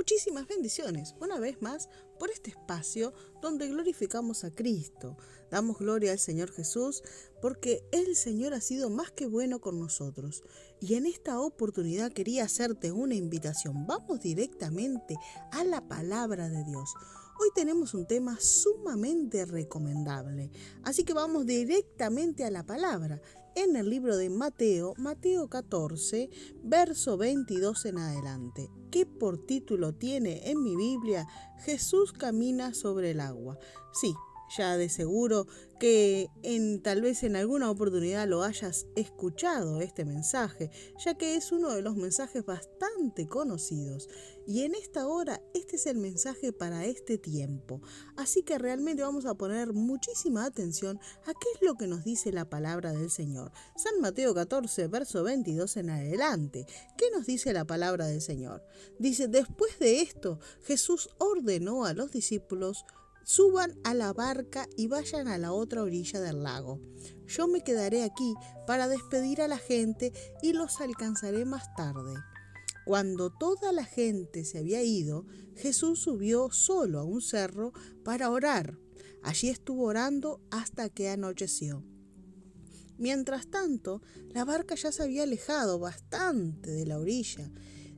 muchísimas bendiciones, una vez más, por este espacio donde glorificamos a Cristo. Damos gloria al Señor Jesús porque el Señor ha sido más que bueno con nosotros. Y en esta oportunidad quería hacerte una invitación. Vamos directamente a la palabra de Dios. Hoy tenemos un tema sumamente recomendable, así que vamos directamente a la palabra. En el libro de Mateo 14, verso 22 en adelante, que por título tiene en mi Biblia, Jesús camina sobre el agua. Sí, ya de seguro que tal vez en alguna oportunidad lo hayas escuchado este mensaje, ya que es uno de los mensajes bastante conocidos. Y en esta hora, este es el mensaje para este tiempo. Así que realmente vamos a poner muchísima atención a qué es lo que nos dice la palabra del Señor. San Mateo 14, verso 22 en adelante. ¿Qué nos dice la palabra del Señor? Dice, después de esto, Jesús ordenó a los discípulos: suban a la barca y vayan a la otra orilla del lago. Yo me quedaré aquí para despedir a la gente y los alcanzaré más tarde. Cuando toda la gente se había ido, Jesús subió solo a un cerro para orar. Allí estuvo orando hasta que anocheció. Mientras tanto, la barca ya se había alejado bastante de la orilla.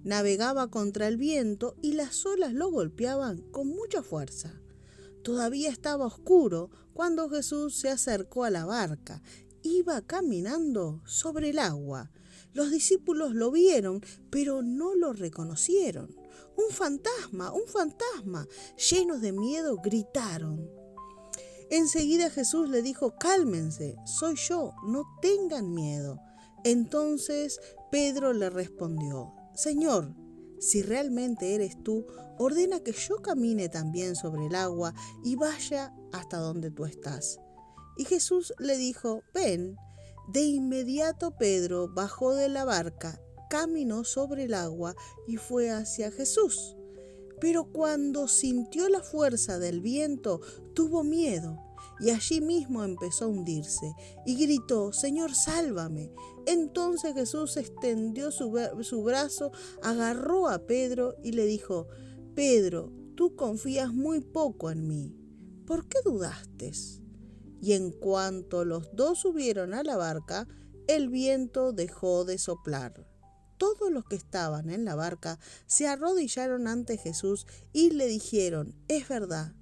Navegaba contra el viento y las olas lo golpeaban con mucha fuerza. Todavía estaba oscuro cuando Jesús se acercó a la barca. Iba caminando sobre el agua. Los discípulos lo vieron, pero no lo reconocieron. ¡Un fantasma! ¡Un fantasma! Llenos de miedo, gritaron. Enseguida Jesús le dijo: cálmense, soy yo, no tengan miedo. Entonces Pedro le respondió: Señor, si realmente eres tú, ordena que yo camine también sobre el agua y vaya hasta donde tú estás. Y Jesús le dijo: ven. De inmediato Pedro bajó de la barca, caminó sobre el agua y fue hacia Jesús. Pero cuando sintió la fuerza del viento, tuvo miedo y allí mismo empezó a hundirse y gritó: Señor, sálvame. Entonces Jesús extendió su brazo, agarró a Pedro y le dijo: Pedro, tú confías muy poco en mí. ¿Por qué dudaste? Y en cuanto los dos subieron a la barca, el viento dejó de soplar. Todos los que estaban en la barca se arrodillaron ante Jesús y le dijeron: es verdad,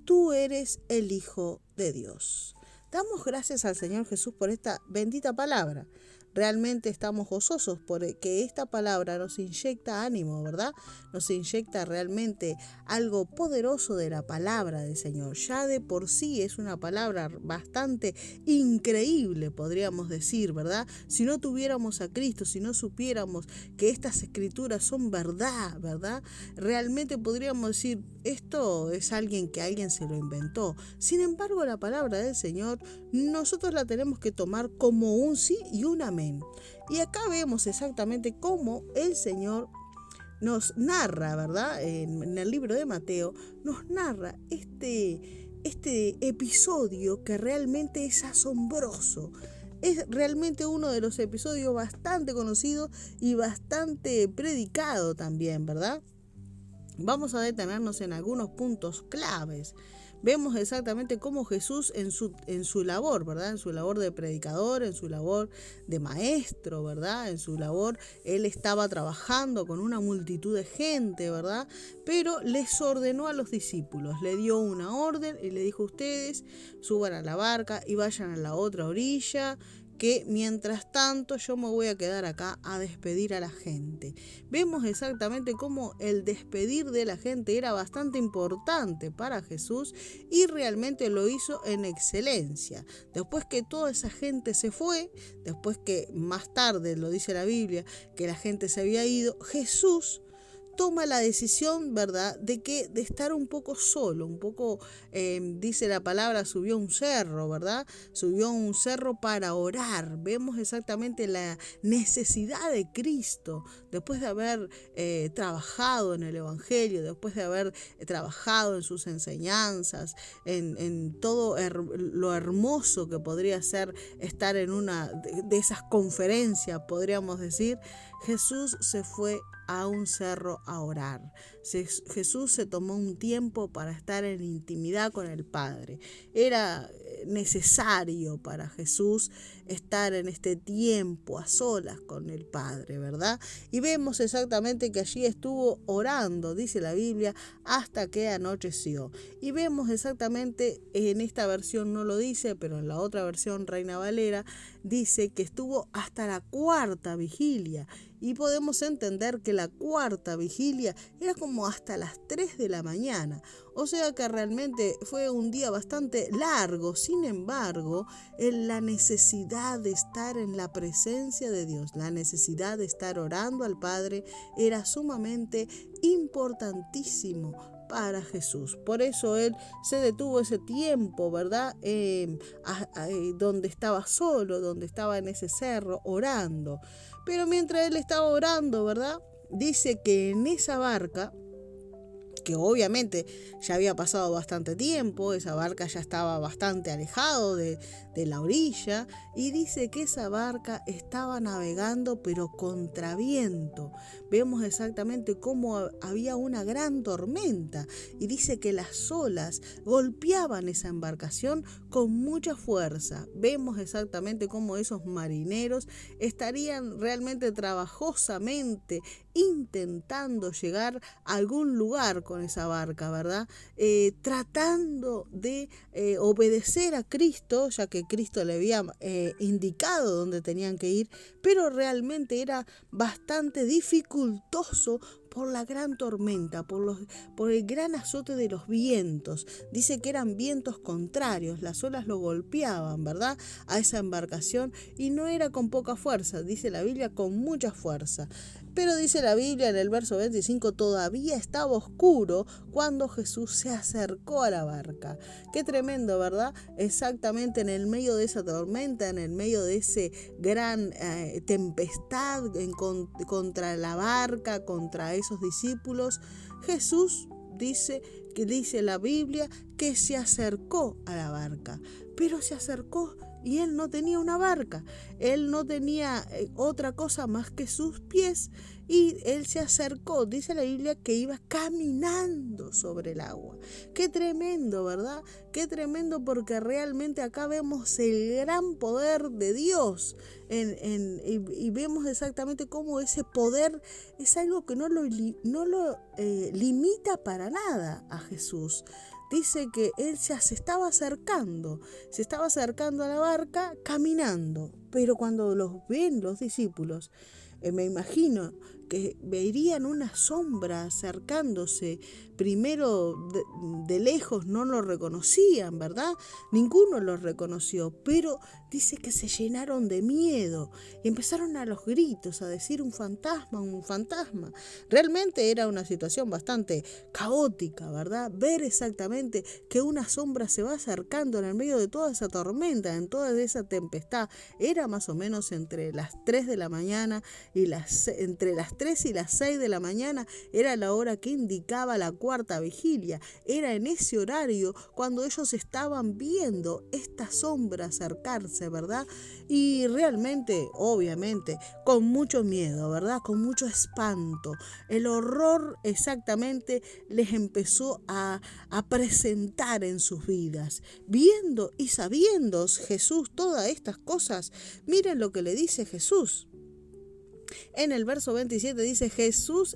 tú eres el Hijo de Dios. Damos gracias al Señor Jesús por esta bendita palabra. Realmente estamos gozosos porque esta palabra nos inyecta ánimo, ¿verdad? Nos inyecta realmente algo poderoso de la palabra del Señor. Ya de por sí es una palabra bastante increíble, podríamos decir, ¿verdad? Si no tuviéramos a Cristo, si no supiéramos que estas escrituras son verdad, ¿verdad? Realmente podríamos decir: esto es alguien se lo inventó. Sin embargo, la palabra del Señor nosotros la tenemos que tomar como un sí y un amén. Y acá vemos exactamente cómo el Señor nos narra, ¿verdad? En el libro de Mateo nos narra este episodio que realmente es asombroso. Es realmente uno de los episodios bastante conocidos y bastante predicado también, ¿verdad? Vamos a detenernos en algunos puntos claves. Vemos exactamente cómo Jesús en su labor, ¿verdad? En su labor de predicador, en su labor de maestro, ¿verdad? En su labor, él estaba trabajando con una multitud de gente, ¿verdad? Pero les ordenó a los discípulos, le dio una orden y le dijo: ustedes suban a la barca y vayan a la otra orilla, que mientras tanto yo me voy a quedar acá a despedir a la gente. Vemos exactamente cómo el despedir de la gente era bastante importante para Jesús y realmente lo hizo en excelencia. Después que toda esa gente se fue, después que más tarde, lo dice la Biblia, que la gente se había ido, Jesús toma la decisión, ¿verdad?, de estar un poco solo, un poco, dice la palabra, subió a un cerro, ¿verdad? Subió a un cerro para orar. Vemos exactamente la necesidad de Cristo, después de haber trabajado en el Evangelio, después de haber trabajado en sus enseñanzas, en todo lo hermoso que podría ser estar en una de esas conferencias, podríamos decir. Jesús se fue a un cerro a orar. Jesús se tomó un tiempo para estar en intimidad con el Padre. Era necesario para Jesús estar en este tiempo a solas con el Padre, ¿verdad? Y vemos exactamente que allí estuvo orando, dice la Biblia, hasta que anocheció. Y vemos exactamente, en esta versión no lo dice, pero en la otra versión, Reina Valera, dice que estuvo hasta la cuarta vigilia. Y podemos entender que la cuarta vigilia era como hasta las 3 de la mañana. O sea que realmente fue un día bastante largo. Sin embargo, en la necesidad de estar en la presencia de Dios, la necesidad de estar orando al Padre, era sumamente importantísimo para Jesús. Por eso él se detuvo ese tiempo, ¿verdad? Donde estaba solo, donde estaba en ese cerro orando. Pero mientras él estaba orando, ¿verdad? Dice que en esa barca, que obviamente ya había pasado bastante tiempo, esa barca ya estaba bastante alejado de la orilla, y dice que esa barca estaba navegando pero contra viento. Vemos exactamente cómo había una gran tormenta, y dice que las olas golpeaban esa embarcación con mucha fuerza. Vemos exactamente cómo esos marineros estarían realmente trabajosamente intentando llegar a algún lugar con esa barca, ¿verdad? Tratando de obedecer a Cristo, ya que Cristo le había indicado dónde tenían que ir, pero realmente era bastante dificultoso por la gran tormenta, por el gran azote de los vientos. Dice que eran vientos contrarios, las olas lo golpeaban, ¿verdad?, a esa embarcación, y no era con poca fuerza, dice la Biblia, con mucha fuerza. Pero dice la Biblia en el verso 25, todavía estaba oscuro cuando Jesús se acercó a la barca. Qué tremendo, ¿verdad? Exactamente en el medio de esa tormenta, en el medio de ese gran tempestad contra la barca, contra esos discípulos, Jesús dice la Biblia que se acercó a la barca, pero se acercó y él no tenía una barca, él no tenía otra cosa más que sus pies, y él se acercó, dice la Biblia que iba caminando sobre el agua. Qué tremendo, ¿verdad? Qué tremendo, porque realmente acá vemos el gran poder de Dios y vemos exactamente cómo ese poder es algo que no lo limita para nada a Jesús. Dice que él ya se estaba acercando a la barca caminando, pero cuando los ven los discípulos, me imagino que verían una sombra acercándose. Primero de lejos no lo reconocían, ¿verdad? Ninguno lo reconoció, pero dice que se llenaron de miedo y empezaron a los gritos a decir un fantasma, un fantasma. Realmente era una situación bastante caótica, ¿verdad? Ver exactamente que una sombra se va acercando en el medio de toda esa tormenta, en toda esa tempestad. Era más o menos entre las 3 de la mañana y entre las 3 y las 6 de la mañana era la hora que indicaba la cuarta vigilia. Era en ese horario cuando ellos estaban viendo esta sombra acercarse, ¿verdad? Y realmente, obviamente, con mucho miedo, ¿verdad? Con mucho espanto. El horror exactamente les empezó a presentar en sus vidas. Viendo y sabiendo Jesús todas estas cosas, miren lo que le dice Jesús. En el verso 27 dice,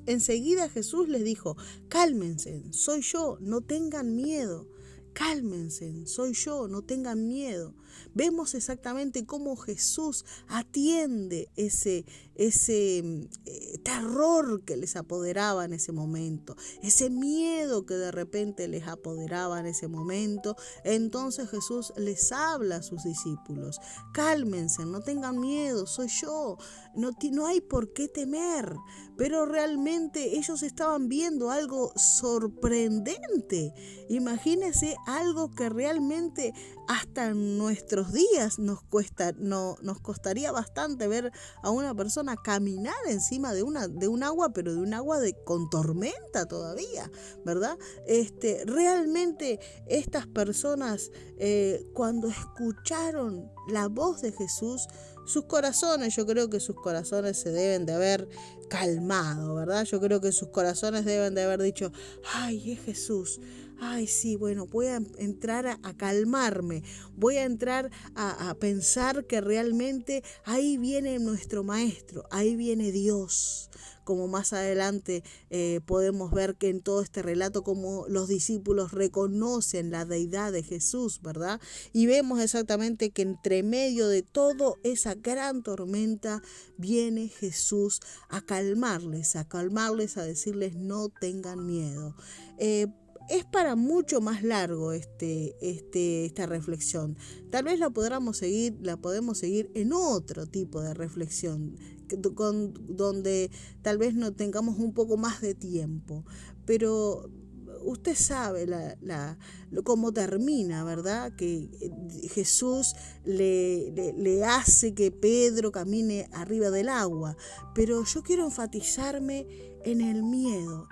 enseguida Jesús les dijo, cálmense, soy yo, no tengan miedo. Cálmense, soy yo, no tengan miedo. Vemos exactamente cómo Jesús atiende ese terror que les apoderaba en ese momento, ese miedo que de repente les apoderaba en ese momento. Entonces Jesús les habla a sus discípulos, cálmense, no tengan miedo, soy yo, no hay por qué temer. Pero realmente ellos estaban viendo algo sorprendente. Imagínense algo que realmente hasta en nuestros días nos costaría bastante ver a una persona caminar encima de un agua, pero de un agua con tormenta todavía, ¿verdad? Realmente estas personas cuando escucharon la voz de Jesús sus corazones, yo creo que sus corazones se deben de haber calmado, ¿verdad? Yo creo que sus corazones deben de haber dicho, ay, es Jesús. Ay, sí, bueno, voy a entrar a calmarme, voy a entrar a pensar que realmente ahí viene nuestro Maestro, ahí viene Dios. Como más adelante podemos ver que en todo este relato como los discípulos reconocen la deidad de Jesús, ¿verdad? Y vemos exactamente que entre medio de toda esa gran tormenta viene Jesús a calmarles, a decirles no tengan miedo. Es para mucho más largo esta reflexión. Tal vez la podemos seguir en otro tipo de reflexión, donde tal vez no tengamos un poco más de tiempo. Pero usted sabe cómo termina, ¿verdad? Que Jesús le hace que Pedro camine arriba del agua. Pero yo quiero enfatizarme en el miedo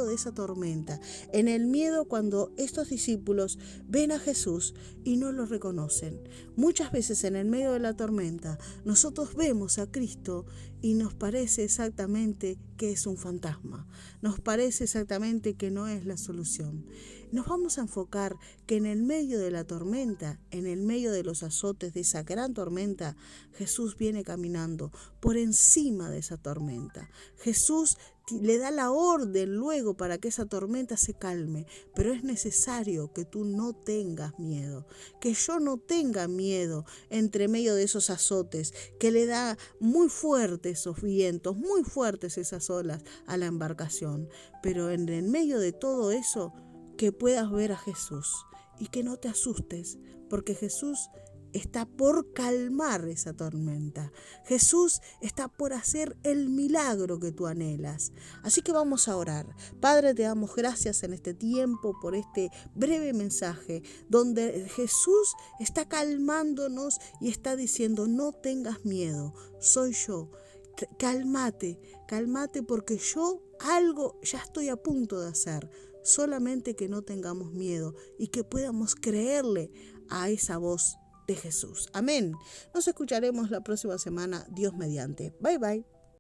de esa tormenta, en el miedo cuando estos discípulos ven a Jesús y no lo reconocen. Muchas veces en el medio de la tormenta nosotros vemos a Cristo y nos parece exactamente que es un fantasma, nos parece exactamente que no es la solución. Nos vamos a enfocar que en el medio de la tormenta, en el medio de los azotes de esa gran tormenta, Jesús viene caminando por encima de esa tormenta. Jesús le da la orden luego para que esa tormenta se calme, pero es necesario que tú no tengas miedo, que yo no tenga miedo entre medio de esos azotes, que le da muy fuertes esos vientos, muy fuertes esas olas a la embarcación, pero en el medio de todo eso, que puedas ver a Jesús y que no te asustes, porque Jesús está por calmar esa tormenta. Jesús está por hacer el milagro que tú anhelas. Así que vamos a orar. Padre, te damos gracias en este tiempo por este breve mensaje donde Jesús está calmándonos y está diciendo, no tengas miedo, soy yo. Cálmate porque yo algo ya estoy a punto de hacer. Solamente que no tengamos miedo y que podamos creerle a esa voz de Jesús. Amén. Nos escucharemos la próxima semana, Dios mediante. Bye bye.